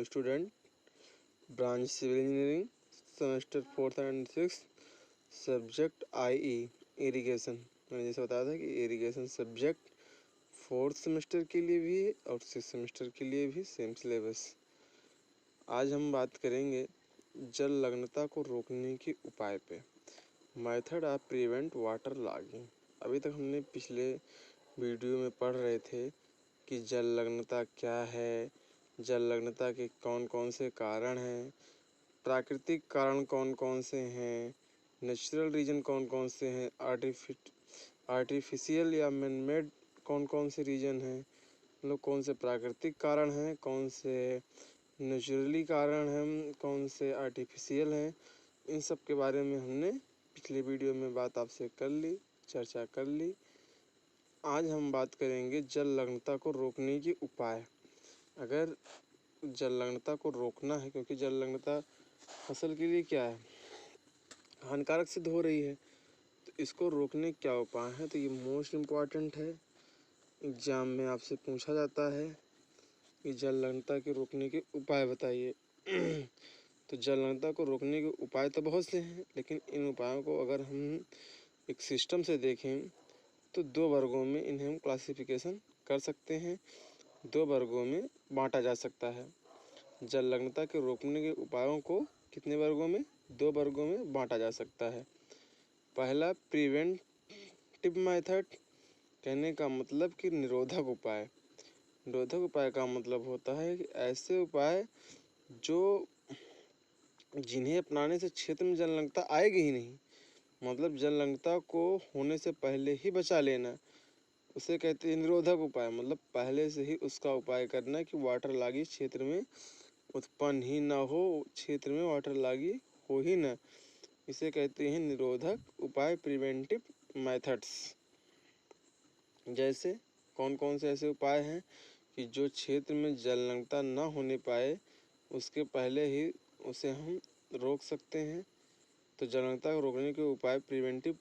Normal student, branch civil engineering, semester 4th and 6th, subject IE irrigation. मैंने जैसे बताया था कि इरिगेशन सब्जेक्ट 4th सेमेस्टर के लिए भी है और 6th सेमेस्टर के लिए भी सेम सिलेबस। आज हम बात करेंगे जलमग्नता को रोकने के उपाय पे, method of prevent water logging. अभी तक हमने पिछले वीडियो में पढ़ रहे थे कि जलमग्नता क्या है, जलमग्नता के कौन कौन से कारण हैं, प्राकृतिक कारण कौन कौन से हैं, नेचुरल रीजन कौन कौन से हैं, आर्टिफिशियल या मैनमेड कौन कौन से रीजन हैं, मतलब कौन से प्राकृतिक कारण हैं, कौन से नेचुरली कारण हैं, कौन से आर्टिफिशियल हैं। इन सब के बारे में हमने पिछले वीडियो में बात आपसे कर ली, चर्चा कर ली। आज हम बात करेंगे जलमग्नता को रोकने के उपाय। अगर जलमग्नता को रोकना है, क्योंकि जलमग्नता फसल के लिए क्या है, हानिकारक सिद्ध हो रही है, तो इसको रोकने क्या उपाय है, तो ये मोस्ट इम्पॉर्टेंट है। एग्जाम में आपसे पूछा जाता है कि जलमग्नता के रोकने के उपाय बताइए। तो जलमग्नता को रोकने के उपाय तो बहुत से हैं, लेकिन इन उपायों को अगर हम एक सिस्टम से देखें तो 2 वर्गों में इन्हें हम क्लासिफिकेशन कर सकते हैं, 2 वर्गों में बांटा जा सकता है। जलमग्नता के रोकने के उपायों को कितने वर्गों में, 2 वर्गों में बांटा जा सकता है। पहला प्रिवेंटिव मेथड, कहने का मतलब कि निरोधक उपाय। निरोधक उपाय का मतलब होता है कि ऐसे उपाय जो जिन्हें अपनाने से क्षेत्र में जलमग्नता आएगी ही नहीं, मतलब जलमग्नता को होने से पहले ही बचा लेना, उसे कहते हैं निरोधक उपाय। मतलब पहले से ही उसका उपाय करना कि वाटर लॉगिंग क्षेत्र में उत्पन्न ही ना हो, क्षेत्र में वाटर लॉगिंग हो ही ना, इसे कहते हैं निरोधक उपाय, प्रिवेंटिव मेथड्स। जैसे कौन कौन से ऐसे उपाय हैं कि जो क्षेत्र में जलमग्नता ना होने पाए उसके पहले ही उसे हम रोक सकते हैं। तो जलमग्नता को रोकने के उपाय प्रिवेंटिव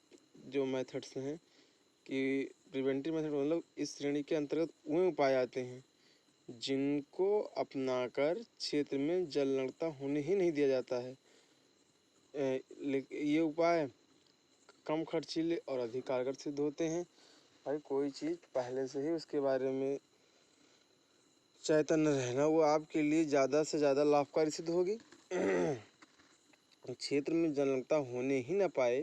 जो मेथड्स हैं, कि प्रिवेंटिव मेथड मतलब इस श्रेणी के अंतर्गत वे उपाय आते हैं जिनको अपनाकर क्षेत्र में जलमग्नता होने ही नहीं दिया जाता है। ये उपाय कम खर्चीले और अधिक कारगर सिद्ध होते हैं। भाई कोई चीज़ पहले से ही उसके बारे में चैतन्य रहना, वो आपके लिए ज़्यादा से ज़्यादा लाभकारी सिद्ध होगी। क्षेत्र में जलमग्नता होने ही ना पाए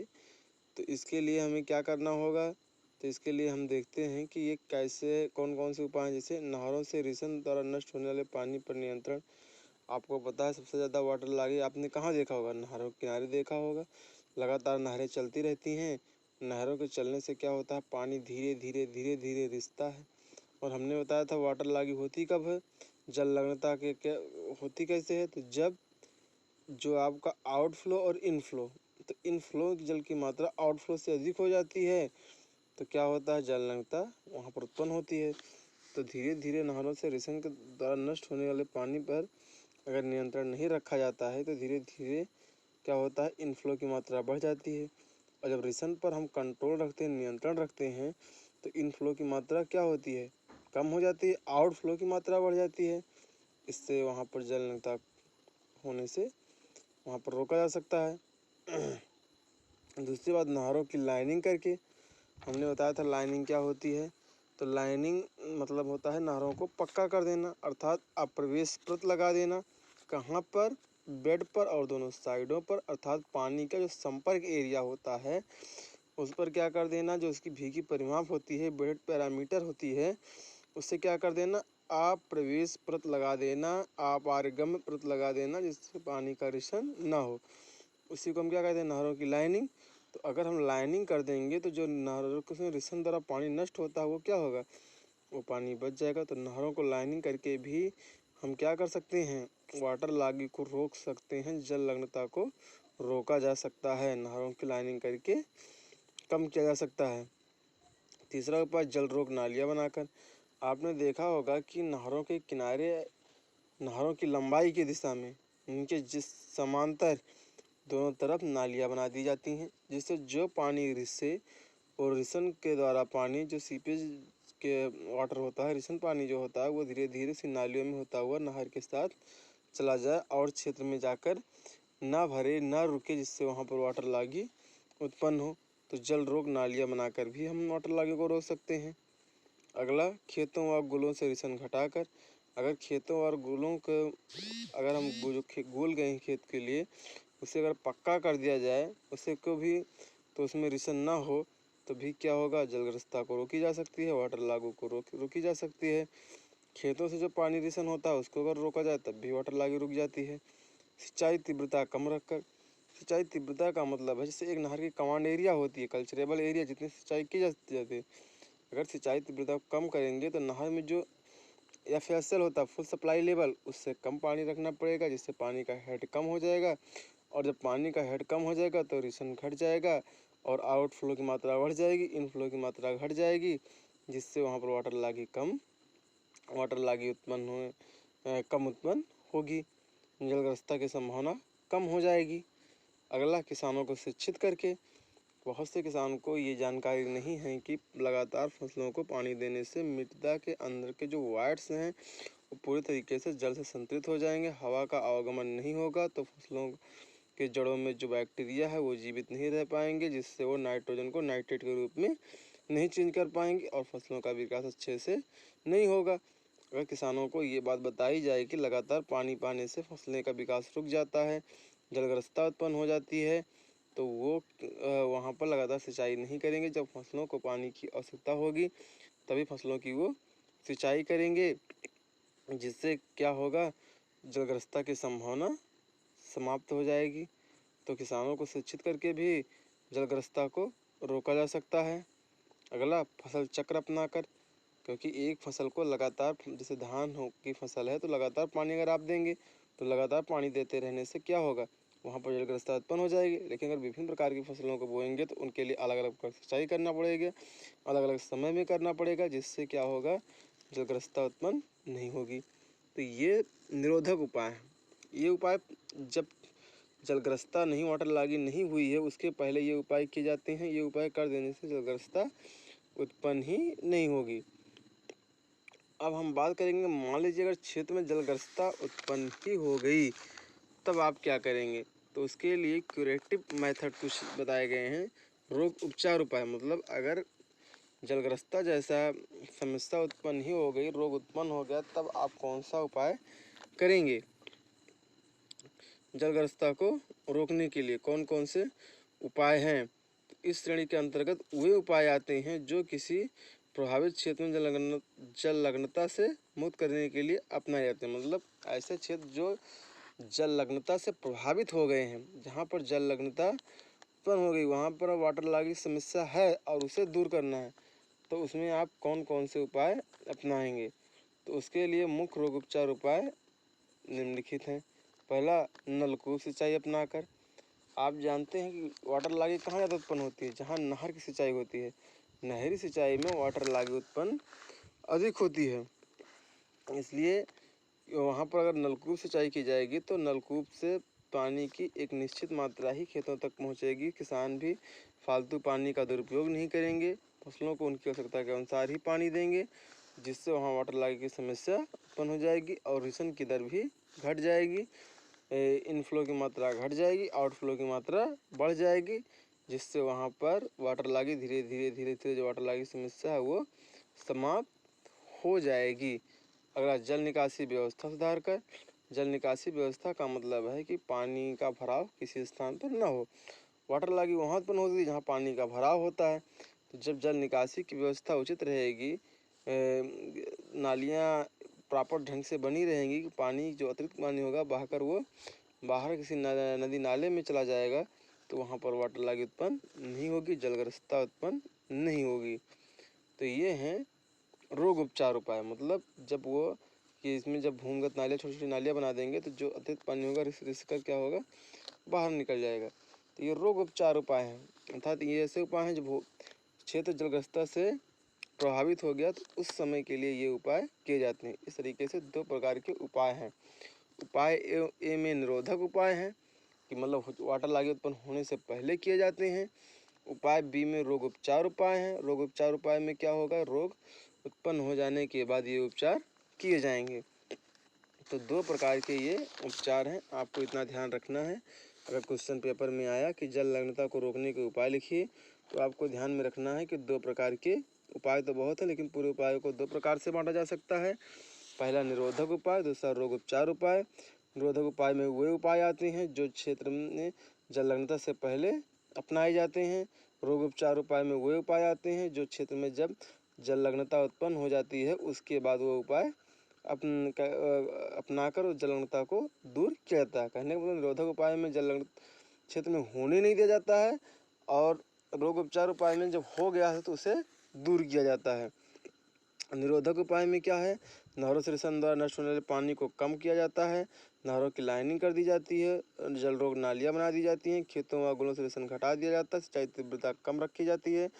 तो इसके लिए हमें क्या करना होगा, तो इसके लिए हम देखते हैं कि ये कैसे कौन कौन से उपाय हैं। जैसे नहरों से रिसन द्वारा नष्ट होने वाले पानी पर नियंत्रण। आपको पता है सबसे ज़्यादा वाटर लॉगिंग आपने कहाँ देखा होगा, नहरों के किनारे देखा होगा। लगातार नहरें चलती रहती हैं, नहरों के चलने से क्या होता है, पानी धीरे धीरे धीरे धीरे रिसता है। और हमने बताया था वाटर लॉगिंग होती कब है, जलमग्नता के क्या होती कैसे है, तो जब जो आपका आउटफ्लो और इनफ्लो, तो इनफ्लो की जल की मात्रा आउटफ्लो से अधिक हो जाती है तो क्या होता है, जलमग्नता वहाँ पर उत्पन्न होती है। तो धीरे धीरे नहरों से रिसन के द्वारा नष्ट होने वाले पानी पर अगर नियंत्रण नहीं रखा जाता है तो धीरे धीरे क्या होता है, इनफ्लो की मात्रा बढ़ जाती है। और जब रिसन पर हम कंट्रोल रखते हैं, नियंत्रण रखते हैं, तो इनफ्लो की मात्रा क्या होती है, कम हो जाती है, आउटफ्लो की मात्रा बढ़ जाती है। इससे वहाँ पर जलमग्नता होने से वहाँ पर रोका जा सकता है। दूसरी बात, नहरों की लाइनिंग करके, हमने बताया था लाइनिंग क्या होती है, तो लाइनिंग मतलब होता है नहरों को पक्का कर देना, अर्थात अप्रवेश प्रत लगा देना। कहाँ पर, बेड पर और दोनों साइडों पर, अर्थात पानी का जो संपर्क एरिया होता है उस पर क्या कर देना, जो उसकी भीगी परिमाप होती है, बेड पैरामीटर होती है, उससे क्या कर देना, आप प्रवेश प्रत लगा देना, आप आर्गम प्रत लगा देना, जिससे पानी का रिसन ना हो। उसी को हम क्या कहते हैं, नहरों की लाइनिंग। तो अगर हम लाइनिंग कर देंगे तो जो नहरों के रिसन द्वारा पानी नष्ट होता है वो क्या होगा, वो पानी बच जाएगा। तो नहरों को लाइनिंग करके भी हम क्या कर सकते हैं, वाटर लॉगिंग को रोक सकते हैं, जलमग्नता को रोका जा सकता है, नहरों की लाइनिंग करके कम किया जा सकता है। तीसरा उपाय, जल रोक नालियाँ बनाकर। आपने देखा होगा कि नहरों के किनारे, नहरों की लंबाई की दिशा में उनके जिस समांतर दोनों तरफ नालियाँ बना दी जाती हैं, जिससे जो पानी रिससे और रिसन के द्वारा पानी जो सीपेज के वाटर होता है, रिसन पानी जो होता है वो धीरे धीरे सी नालियों में होता हुआ नहर के साथ चला जाए और क्षेत्र में जाकर ना भरे ना रुके, जिससे वहाँ पर वाटर लॉगिंग उत्पन्न हो। तो जल रोक नालियाँ बनाकर भी हम वाटर लॉगिंग को रोक सकते हैं। अगला, खेतों व गुलों से रिसन घटाकर। अगर खेतों और गुलों को अगर हम जो गोल गए हैं खेत के लिए, उसे अगर पक्का कर दिया जाए उसे को भी, तो उसमें रिसन ना हो तो भी क्या होगा, जलग्रस्तता को रोकी जा सकती है, वाटर लॉगिंग को रोकी जा सकती है। खेतों से जो पानी रिसन होता है उसको अगर रोका जाए तब भी वाटर लॉगिंग रुक जाती है। सिंचाई तीव्रता कम रखकर। सिंचाई तीव्रता का मतलब है जैसे एक नहर की कमांड एरिया होती है, कल्चरेबल एरिया, जितनी सिंचाई की जाती है, अगर सिंचाई तीव्रता को कम करेंगे तो नहर में जो FSL होता है, फुल सप्लाई लेवल, उससे कम पानी रखना पड़ेगा, जिससे पानी का हेड कम हो जाएगा। और जब पानी का हेड कम हो जाएगा तो रिसन घट जाएगा और आउटफ्लो की मात्रा बढ़ जाएगी, इनफ्लो की मात्रा घट जाएगी, जिससे वहाँ पर वाटर लॉगिंग कम उत्पन्न होगी, जलग्रस्तता की संभावना कम हो जाएगी। अगला, किसानों को शिक्षित करके। बहुत से किसान को ये जानकारी नहीं है कि लगातार फसलों को पानी देने से मृदा के अंदर के जो वायर्स हैं वो पूरी तरीके से जल से संतृप्त हो जाएंगे, हवा का आवागमन नहीं होगा, तो फसलों के जड़ों में जो बैक्टीरिया है वो जीवित नहीं रह पाएंगे, जिससे वो नाइट्रोजन को नाइट्रेट के रूप में नहीं चेंज कर पाएंगे और फसलों का विकास अच्छे से नहीं होगा। अगर किसानों को ये बात बताई जाए कि लगातार पानी पाने से फसलें का विकास रुक जाता है, जलग्रस्तता उत्पन्न हो जाती है, तो वो वहाँ पर लगातार सिंचाई नहीं करेंगे। जब फसलों को पानी की आवश्यकता होगी तभी फसलों की वो सिंचाई करेंगे, जिससे क्या होगा, जलग्रस्तता की संभावना समाप्त हो जाएगी। तो किसानों को शिक्षित करके भी जलग्रस्तता को रोका जा सकता है। अगला, फसल चक्र अपनाकर। क्योंकि एक फसल को लगातार, जैसे धान की फसल है तो लगातार पानी अगर आप देंगे तो लगातार पानी देते रहने से क्या होगा, वहाँ पर जलग्रस्तता उत्पन्न हो जाएगी। लेकिन अगर विभिन्न प्रकार की फसलों को बोएंगे तो उनके लिए अलग अलग सिंचाई करना पड़ेगा, अलग अलग समय में करना पड़ेगा, जिससे क्या होगा, जलग्रस्तता उत्पन्न नहीं होगी। तो ये निरोधक उपाय हैं। ये उपाय जब जलग्रस्तता नहीं, वाटर लॉगिंग नहीं हुई है, उसके पहले ये उपाय किए जाते हैं। ये उपाय कर देने से जलग्रस्तता उत्पन्न ही नहीं होगी। अब हम बात करेंगे, मान लीजिए अगर क्षेत्र में जलग्रस्तता उत्पन्न ही हो गई तब आप क्या करेंगे। तो उसके लिए क्यूरेटिव मेथड कुछ बताए गए हैं। रोग उपचार उपाय, मतलब अगर जलग्रस्तता जैसा समस्या उत्पन्न ही हो गई, रोग उत्पन्न हो गया, तब आप कौन सा उपाय करेंगे। जलग्रस्तता को रोकने के लिए कौन कौन से उपाय हैं। इस श्रेणी के अंतर्गत वे उपाय आते हैं जो किसी प्रभावित क्षेत्र में जललग्नता से मुक्त करने के लिए अपनाए जाते हैं। मतलब ऐसे क्षेत्र जो जललग्नता से प्रभावित हो गए हैं, जहाँ पर जललग्नता उत्पन्न हो गई, वहाँ पर वाटर लॉगिंग समस्या है और उसे दूर करना है, तो उसमें आप कौन कौन से उपाय अपनाएंगे। तो उसके लिए मुख्य रोग उपचार उपाय निम्नलिखित हैं। पहला, नलकूप सिंचाई अपनाकर। आप जानते हैं कि वाटर लॉगिंग कहाँ ज़्यादा उत्पन्न होती है, जहाँ नहर की सिंचाई होती है। नहरी सिंचाई में वाटर लॉगिंग उत्पन्न अधिक होती है, इसलिए वहाँ पर अगर नलकूप सिंचाई की जाएगी तो नलकूप से पानी की एक निश्चित मात्रा ही खेतों तक पहुँचेगी। किसान भी फालतू पानी का दुरुपयोग नहीं करेंगे, फसलों को उनकी आवश्यकता के अनुसार ही पानी देंगे, जिससे वहाँ वाटर लॉगिंग की समस्या उत्पन्न हो जाएगी और रिसन की दर भी घट जाएगी, इनफ्लो की मात्रा घट जाएगी, आउटफ्लो की मात्रा बढ़ जाएगी, जिससे वहाँ पर वाटर लॉगिंग धीरे धीरे जो वाटर लॉगिंग समस्या है वो समाप्त हो जाएगी। अगला, जल निकासी व्यवस्था सुधार कर। जल निकासी व्यवस्था का मतलब है कि पानी का भराव किसी स्थान पर न हो। वाटर लॉगिंग वहाँ उत्पन्न होती है जहाँ पानी का भराव होता है। तो जब जल निकासी की व्यवस्था उचित रहेगी, नालियाँ प्रॉपर ढंग से बनी रहेंगी, कि पानी जो अतिरिक्त पानी होगा बहकर वो बाहर किसी नदी नाले में चला जाएगा, तो वहाँ पर वाटर लॉगिंग उत्पन्न नहीं होगी, जलग्रस्तता उत्पन्न नहीं होगी। तो ये हैं रोग उपचार उपाय। मतलब जब वो कि इसमें जब भूमिगत नालियाँ, छोटी छोटी नालियाँ बना देंगे तो जो अतिरिक्त पानी होगा रिस कर क्या होगा, बाहर निकल जाएगा। तो ये रोग उपचार उपाय हैं, अर्थात ये ऐसे उपाय हैं जो क्षेत्र जलग्रस्तता से प्रभावित हो गया तो उस समय के लिए ये उपाय किए जाते हैं। इस तरीके से दो प्रकार के उपाय हैं। उपाय ए में निरोधक उपाय हैं, कि मतलब वाटर लॉगिंग उत्पन्न होने से पहले किए जाते हैं। उपाय बी में रोग उपचार उपाय हैं। रोग उपचार उपाय में क्या होगा, रोग उत्पन्न हो जाने के बाद ये उपचार किए जाएंगे। तो 2 प्रकार के ये उपचार हैं, आपको इतना ध्यान रखना है। अगर क्वेश्चन पेपर में आया कि जललग्नता को रोकने के उपाय लिखिए, तो आपको ध्यान में रखना है कि 2 प्रकार के उपाय तो बहुत है, लेकिन पूरे उपायों को 2 प्रकार से बांटा जा सकता है। पहला निरोधक उपाय, दूसरा रोग उपचार उपाय। निरोधक उपाय में वे उपाय आते हैं जो क्षेत्र में जललग्नता से पहले अपनाए जाते हैं। रोग उपचार उपाय में वे उपाय आते हैं जो क्षेत्र में जब जललग्नता उत्पन्न हो जाती है उसके बाद वो उपाय अपनाकर उस जललग्नता को दूर किया जाता है। कहने का मतलब निरोधक उपाय में जललग्न क्षेत्र में होने नहीं दिया जाता है, और रोग उपचार उपाय में जब हो गया है तो उसे दूर किया जाता है। निरोधक उपाय में क्या है, नहरों से रिसन द्वारा नष्ट होने वाले पानी को कम किया जाता है, नहरों की लाइनिंग कर दी जाती है, जल रोग नालियाँ बना दी जाती हैं, खेतों व गुलों से रिसन घटा दिया जाता है, सिंचाई तीव्रता कम रखी जाती है,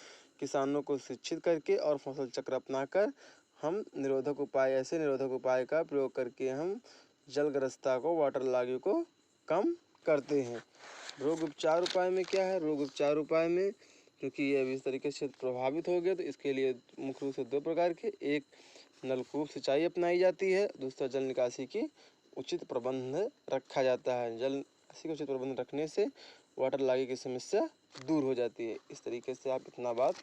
किसानों को शिक्षित करके और फसल चक्र अपनाकर हम निरोधक उपाय, ऐसे निरोधक उपाय का प्रयोग करके हम जलग्रस्तता को, वाटर लॉगिंग को कम करते हैं। रोग उपचार उपाय में क्या है, रोग उपचार उपाय में क्योंकि ये अभी इस तरीके से प्रभावित हो गया तो इसके लिए मुख्य रूप से 2 प्रकार के, एक नलकूप सिंचाई अपनाई जाती है, दूसरा जल निकासी की उचित प्रबंध रखा जाता है। जल निकासी का उचित प्रबंध रखने से वाटर लॉगिंग की समस्या दूर हो जाती है। इस तरीके से आप इतना बात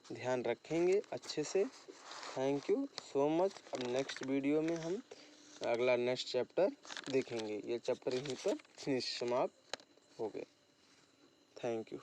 ध्यान रखेंगे अच्छे से। Thank you so much. अब नेक्स्ट वीडियो में हम अगला नेक्स्ट चैप्टर देखेंगे। ये चैप्टर यहीं पर फिनिश समाप्त हो गए। Thank you.